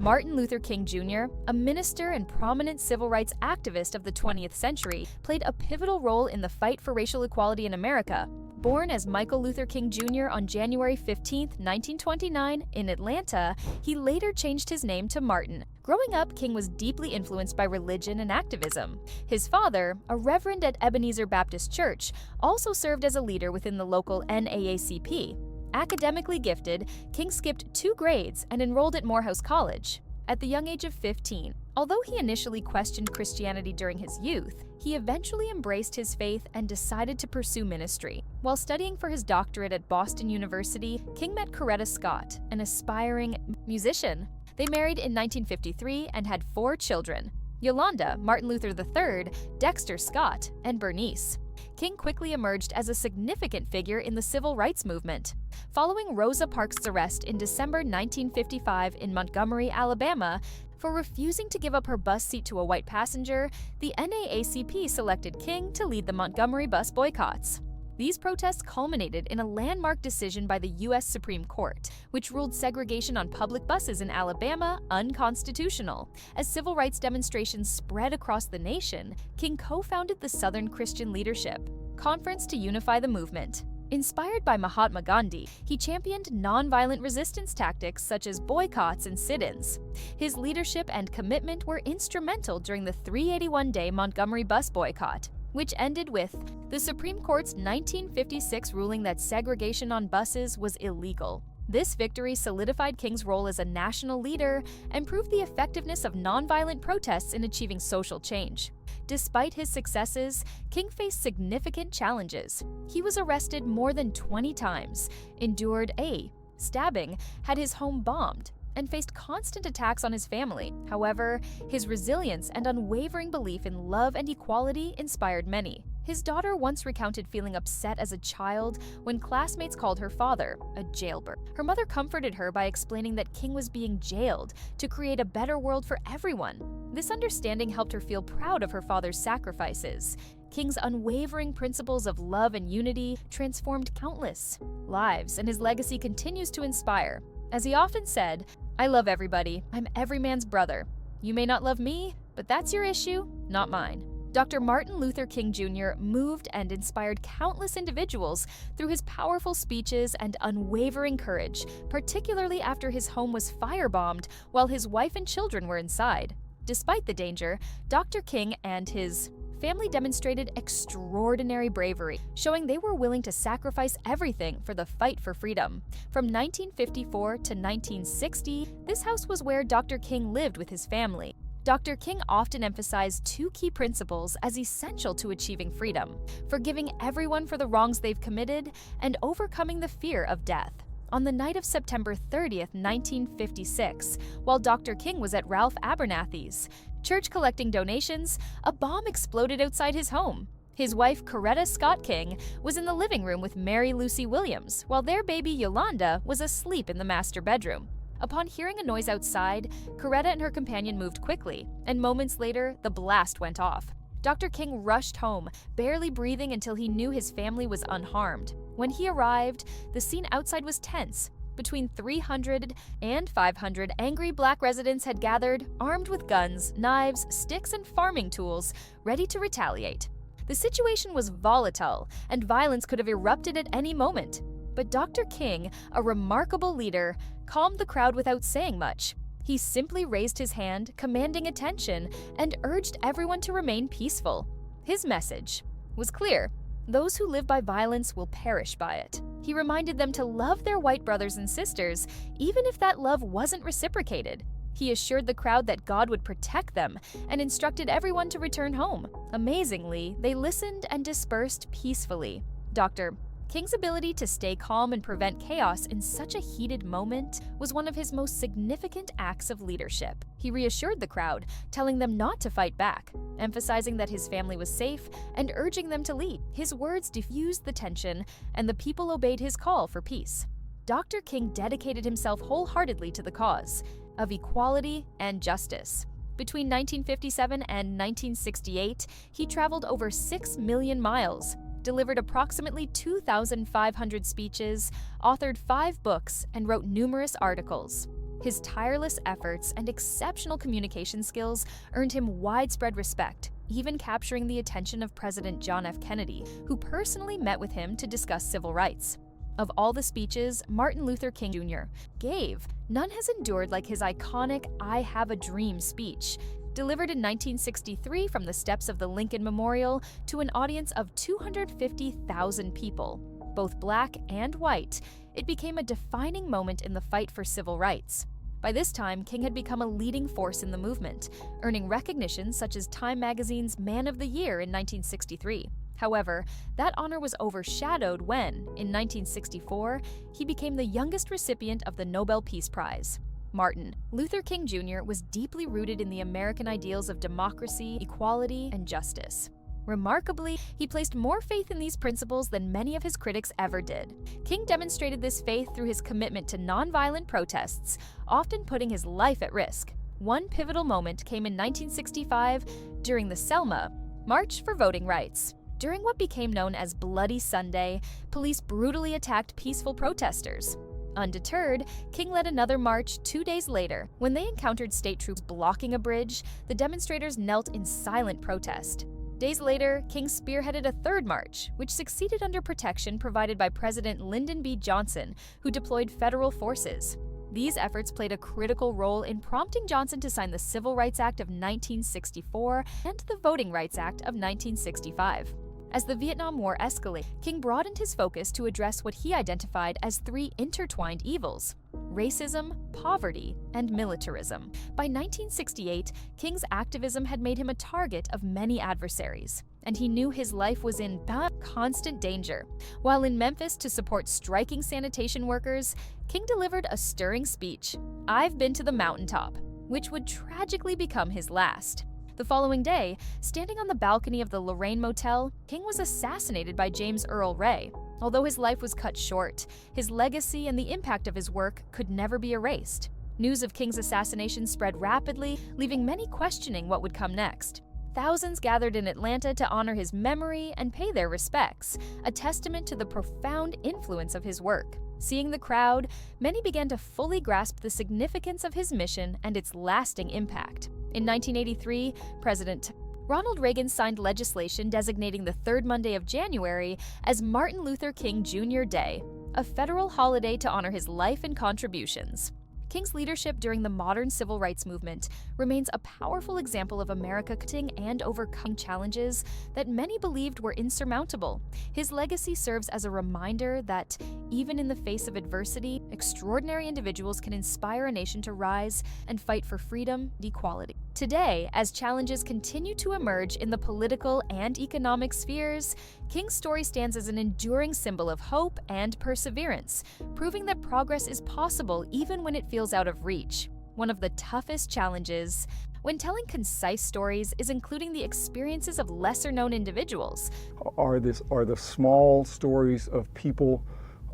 Martin Luther King Jr., a minister and prominent civil rights activist of the 20th century, played a pivotal role in the fight for racial equality in America. Born as Michael Luther King Jr. on January 15, 1929, in Atlanta, he later changed his name to Martin. Growing up, King was deeply influenced by religion and activism. His father, a reverend at Ebenezer Baptist Church, also served as a leader within the local NAACP. Academically gifted, King skipped 2 grades and enrolled at Morehouse College at the young age of 15. Although he initially questioned Christianity during his youth, he eventually embraced his faith and decided to pursue ministry. While studying for his doctorate at Boston University, King met Coretta Scott, an aspiring musician. They married in 1953 and had 4 children: Yolanda, Martin Luther III, Dexter Scott, and Bernice. King quickly emerged as a significant figure in the civil rights movement. Following Rosa Parks' arrest in December 1955 in Montgomery, Alabama, for refusing to give up her bus seat to a white passenger, the NAACP selected King to lead the Montgomery bus boycotts. These protests culminated in a landmark decision by the U.S. Supreme Court, which ruled segregation on public buses in Alabama unconstitutional. As civil rights demonstrations spread across the nation, King co-founded the Southern Christian Leadership Conference to unify the movement. Inspired by Mahatma Gandhi, he championed nonviolent resistance tactics such as boycotts and sit-ins. His leadership and commitment were instrumental during the 381-day Montgomery bus boycott, which ended with the Supreme Court's 1956 ruling that segregation on buses was illegal. This victory solidified King's role as a national leader and proved the effectiveness of nonviolent protests in achieving social change. Despite his successes, King faced significant challenges. He was arrested more than 20 times, endured a stabbing, had his home bombed, and faced constant attacks on his family. However, his resilience and unwavering belief in love and equality inspired many. His daughter once recounted feeling upset as a child when classmates called her father a jailbird. Her mother comforted her by explaining that King was being jailed to create a better world for everyone. This understanding helped her feel proud of her father's sacrifices. King's unwavering principles of love and unity transformed countless lives, and his legacy continues to inspire. As he often said, "I love everybody. I'm every man's brother. You may not love me, but that's your issue, not mine." Dr. Martin Luther King Jr. moved and inspired countless individuals through his powerful speeches and unwavering courage, particularly after his home was firebombed while his wife and children were inside. Despite the danger, Dr. King and his family demonstrated extraordinary bravery, showing they were willing to sacrifice everything for the fight for freedom. From 1954 to 1960, this house was where Dr. King lived with his family. Dr. King often emphasized 2 key principles as essential to achieving freedom: forgiving everyone for the wrongs they've committed and overcoming the fear of death. On the night of September 30th, 1956, while Dr. King was at Ralph Abernathy's church collecting donations, a bomb exploded outside his home. His wife, Coretta Scott King, was in the living room with Mary Lucy Williams, while their baby Yolanda was asleep in the master bedroom. Upon hearing a noise outside, Coretta and her companion moved quickly, and moments later, the blast went off. Dr. King rushed home, barely breathing until he knew his family was unharmed. When he arrived, the scene outside was tense. Between 300 and 500 angry black residents had gathered, armed with guns, knives, sticks, and farming tools, ready to retaliate. The situation was volatile, and violence could have erupted at any moment. But Dr. King, a remarkable leader, calmed the crowd without saying much. He simply raised his hand, commanding attention, and urged everyone to remain peaceful. His message was clear: those who live by violence will perish by it. He reminded them to love their white brothers and sisters, even if that love wasn't reciprocated. He assured the crowd that God would protect them and instructed everyone to return home. Amazingly, they listened and dispersed peacefully. Dr. King's ability to stay calm and prevent chaos in such a heated moment was one of his most significant acts of leadership. He reassured the crowd, telling them not to fight back, emphasizing that his family was safe and urging them to leave. His words diffused the tension, and the people obeyed his call for peace. Dr. King dedicated himself wholeheartedly to the cause of equality and justice. Between 1957 and 1968, he traveled over 6 million miles, delivered approximately 2,500 speeches, authored 5 books, and wrote numerous articles. His tireless efforts and exceptional communication skills earned him widespread respect, even capturing the attention of President John F. Kennedy, who personally met with him to discuss civil rights. Of all the speeches Martin Luther King Jr. gave, none has endured like his iconic "I Have a Dream" speech. Delivered in 1963 from the steps of the Lincoln Memorial to an audience of 250,000 people, both black and white, it became a defining moment in the fight for civil rights. By this time, King had become a leading force in the movement, earning recognition such as Time magazine's Man of the Year in 1963. However, that honor was overshadowed when, in 1964, he became the youngest recipient of the Nobel Peace Prize. Martin Luther King Jr. was deeply rooted in the American ideals of democracy, equality, and justice. Remarkably, he placed more faith in these principles than many of his critics ever did. King demonstrated this faith through his commitment to nonviolent protests, often putting his life at risk. One pivotal moment came in 1965 during the Selma March for Voting Rights. During what became known as Bloody Sunday, police brutally attacked peaceful protesters. Undeterred, King led another march 2 days later. When they encountered state troops blocking a bridge, the demonstrators knelt in silent protest. Days later, King spearheaded a third march, which succeeded under protection provided by President Lyndon B. Johnson, who deployed federal forces. These efforts played a critical role in prompting Johnson to sign the Civil Rights Act of 1964 and the Voting Rights Act of 1965. As the Vietnam War escalated, King broadened his focus to address what he identified as three intertwined evils: racism, poverty, and militarism. By 1968, King's activism had made him a target of many adversaries, and he knew his life was in constant danger. While in Memphis to support striking sanitation workers, King delivered a stirring speech, "I've been to the mountaintop," which would tragically become his last. The following day, standing on the balcony of the Lorraine Motel, King was assassinated by James Earl Ray. Although his life was cut short, his legacy and the impact of his work could never be erased. News of King's assassination spread rapidly, leaving many questioning what would come next. Thousands gathered in Atlanta to honor his memory and pay their respects, a testament to the profound influence of his work. Seeing the crowd, many began to fully grasp the significance of his mission and its lasting impact. In 1983, President Ronald Reagan signed legislation designating the third Monday of January as Martin Luther King Jr. Day, a federal holiday to honor his life and contributions. King's leadership during the modern civil rights movement remains a powerful example of America coping and overcoming challenges that many believed were insurmountable. His legacy serves as a reminder that, even in the face of adversity, extraordinary individuals can inspire a nation to rise and fight for freedom and equality. Today, as challenges continue to emerge in the political and economic spheres, King's story stands as an enduring symbol of hope and perseverance, proving that progress is possible even when it feels out of reach. One of the toughest challenges when telling concise stories is including the experiences of lesser-known individuals. Are the small stories of people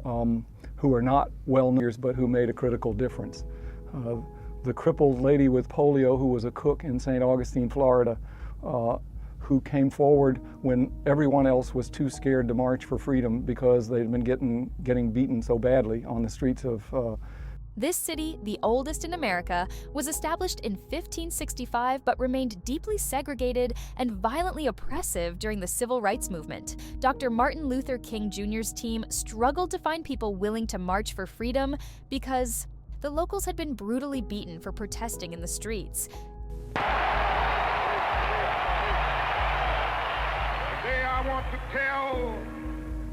who are not well-known but who made a critical difference. The crippled lady with polio who was a cook in St. Augustine, Florida, who came forward when everyone else was too scared to march for freedom because they'd been getting beaten so badly on the streets of This city, the oldest in America, was established in 1565 but remained deeply segregated and violently oppressive during the Civil Rights Movement. Dr. Martin Luther King Jr.'s team struggled to find people willing to march for freedom because the locals had been brutally beaten for protesting in the streets. Today I want to tell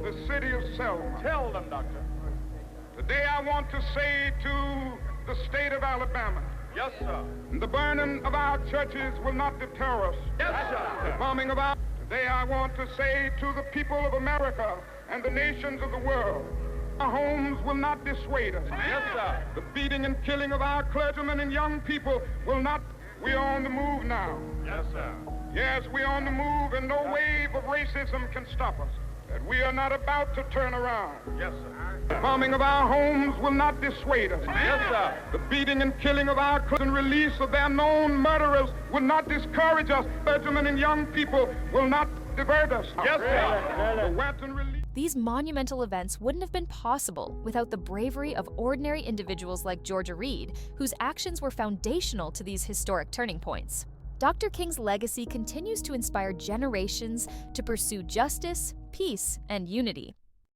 the city of Selma. Tell them, Doctor. Today I want to say to the state of Alabama, Yes, sir. the burning of our churches will not deter us. Yes, sir. The bombing of our... Today I want to say to the people of America and the nations of the world, our homes will not dissuade us. Yes, sir. The beating and killing of our clergymen and young people will not... We are on the move now. Yes, sir. Yes, we are on the move, and no wave of racism can stop us. That we are not about to turn around. Yes, sir. The bombing of our homes will not dissuade us. Yes, sir. The beating and killing of our clergymen and release of their known murderers will not discourage us. Clergymen and young people will not divert us. Yes, sir. The weapon release. These monumental events wouldn't have been possible without the bravery of ordinary individuals like Georgia Reed, whose actions were foundational to these historic turning points. Dr. King's legacy continues to inspire generations to pursue justice, peace, and unity.